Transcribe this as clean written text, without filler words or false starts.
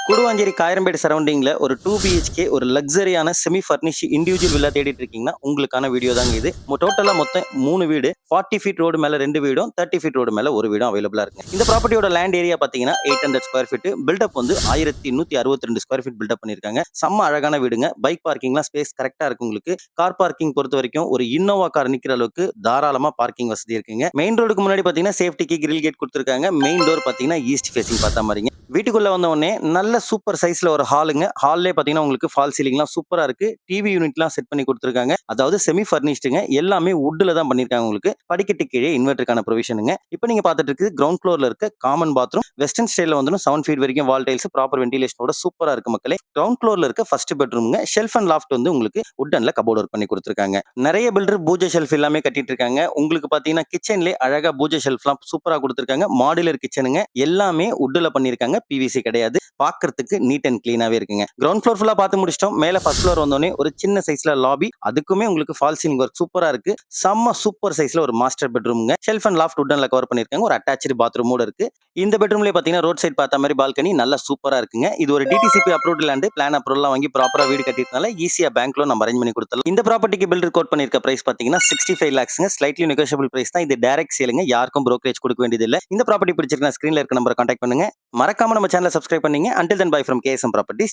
கூடுவாஞ்சேரி காயரம்பேடு சரௌண்டிங்ல ஒரு 2 பிஹெச்கே ஒரு லக்ஸரியான semi furnish individual villa தேடிட்டு இருக்கீங்கன்னா உங்களுக்கான வீடியோ தாங்க இது. டோட்டலா மொத்தம் 3 வீடு 40 ஃபீட் ரோடு மேல 2 வீடும் 30 ஃபீட் ரோடு மேல ஒரு வீடும் அவைலபிளா இருக்கு. இந்த ப்ராப்பர்ட்டியோட லேண்ட் ஏரியா பாத்தீங்கன்னா 800 ஸ்கொயர் ஃபீட், பில்டப் வந்து 1162 ஸ்கொயர் ஃபீட் பில்டப் பண்ணிருக்காங்க. செம்ம அழகான வீடுங்க. பைக் பார்க்கிங்லாம் ஸ்பேஸ் கரெக்டா இருக்கு உங்களுக்கு. கார் பார்க்கிங் பொறுத்த வரைக்கும் ஒரு இன்னோவா கார் நிக்கிற அளவுக்கு தாராளமா பார்க்கிங் வசதி இருக்குங்க. மெயின் ரோடுக்கு முன்னாடி பாத்தீங்கன்னா சேஃப்டிக்கு கிரில் கேட் கொடுத்திருக்காங்க. மெயின் டோர் பாத்தீங்கன்னா ஈஸ்ட் ஃபேசிங் பார்த்த மாதிரிங்க. வீட்டுக்குள்ள வந்த உடனே நல்ல சூப்பர் சைஸ்ல ஒரு ஹாலுங்க. ஹால்லே பாத்தீங்கன்னா உங்களுக்கு ஃபால் சீலிங்லாம் சூப்பரா இருக்கு. டிவி யூனிட்லாம் செட் பண்ணி கொடுத்திருக்காங்க. அதாவது செமி ஃபர்னிஷ்டுங்க. எல்லாமே வுட்ல தான் பண்ணிருக்காங்க உங்களுக்கு. படிக்கட்டு கீழே இன்வெர்ட்டருக்கான ப்ரொவிஷனுங்க. இப்போ நீங்க பார்த்துட்டு இருக்குது கிரவுண்ட் ஃப்ளோர்ல இருக்க காமன் பாத்ரூம். வெஸ்டர்ன் ஸ்டைல்ல வந்து 7 ஃபீட் வரைக்கும் வால் டைல்ஸ் ப்ராப்பர் வென்டிலேஷனோட சூப்பரா இருக்கு மக்களே. கிரவுண்ட் ஃப்ளோர்ல இருக்க ஃபர்ஸ்ட் பெட்ரூம்ங்க. ஷெல்ஃப் அண்ட் லாஃப்ட் வந்து உங்களுக்கு வுட்டன்ல கபோர்ட் ஒர்க் பண்ணி கொடுத்திருக்காங்க. நிறைய பில்டர் பூஜை ஷெல்ஃப் எல்லாமே கட்டிட்டு இருக்காங்க. உங்களுக்கு பாத்தீங்கன்னா கிச்சன்லயே அழகா பூஜை ஷெல்ஃப்லாம் சூப்பரா கொடுத்திருக்காங்க. மாடுலர் கிச்சனுங்க. எல்லாமே வுட்ல பண்ணிருக்காங்க. பிவிசி கிடையாது. பாக்குறதுக்கு நீட் அண்ட் கிளீனாவே இருக்குங்க. கிரவுண்ட் ஃப்ளோர் ஃபுல்லா பார்த்து முடிச்சிட்டோம். மேல ஃபர்ஸ்ட் ஃப்ளோர் வந்தோடனே ஒரு சின்ன சைஸ்ல லாபி, அதுக்குமே உங்களுக்கு ஃபால் சீலிங் ஒர்க் சூப்பரா இருக்கு. செம்ம சூப்பர் சைஸ்ல ஒரு மாஸ்டர் பெட்ரூம்ங்க. ஷெல்ஃப் அண்ட் லாஃப்ட் வுட்டன்ல கவர் பண்ணிருக்காங்க. ஒரு அட்டாச்டு பாத்ரூமோட இருக்கு. இந்த பெட்ரூம்லயே பாத்தீங்கன்னா ரோட் சைடு பார்த்த மாதிரி பால்கனி நல்லா சூப்பரா இருக்குங்க. இது ஒரு DTCP approved land. Plan approval வாங்கி ப்ராப்பரா வீடு கட்டிட்டனால ஈஸியா பேங்க் லோன் நம்ம அரேஞ்ச் பண்ணி கொடுத்துடலாம். இந்த ப்ராப்பர்ட்டிக்கு பில்டர் கோட் பண்ணிருக்க பிரைஸ் பாத்தீங்கன்னா 65 lakhsங்க. ஸ்லைட்லி நெகோஷியபிள் பிரைஸ் தான். இது டைரக்ட் சேலுங்க. யாருக்கும் brokerage கொடுக்க வேண்டியது இல்ல. இந்த ப்ராப்பர்ட்டி பிடிச்சிருந்தா ஸ்கிரீன்ல இருக்க நம்பரை கான்டாக்ட் பண்ணுங்க. மறக்காம நம்ம சேனலை சப்ஸ்கிரைப் பண்ணீங்க. Until then, bye from KSM Properties.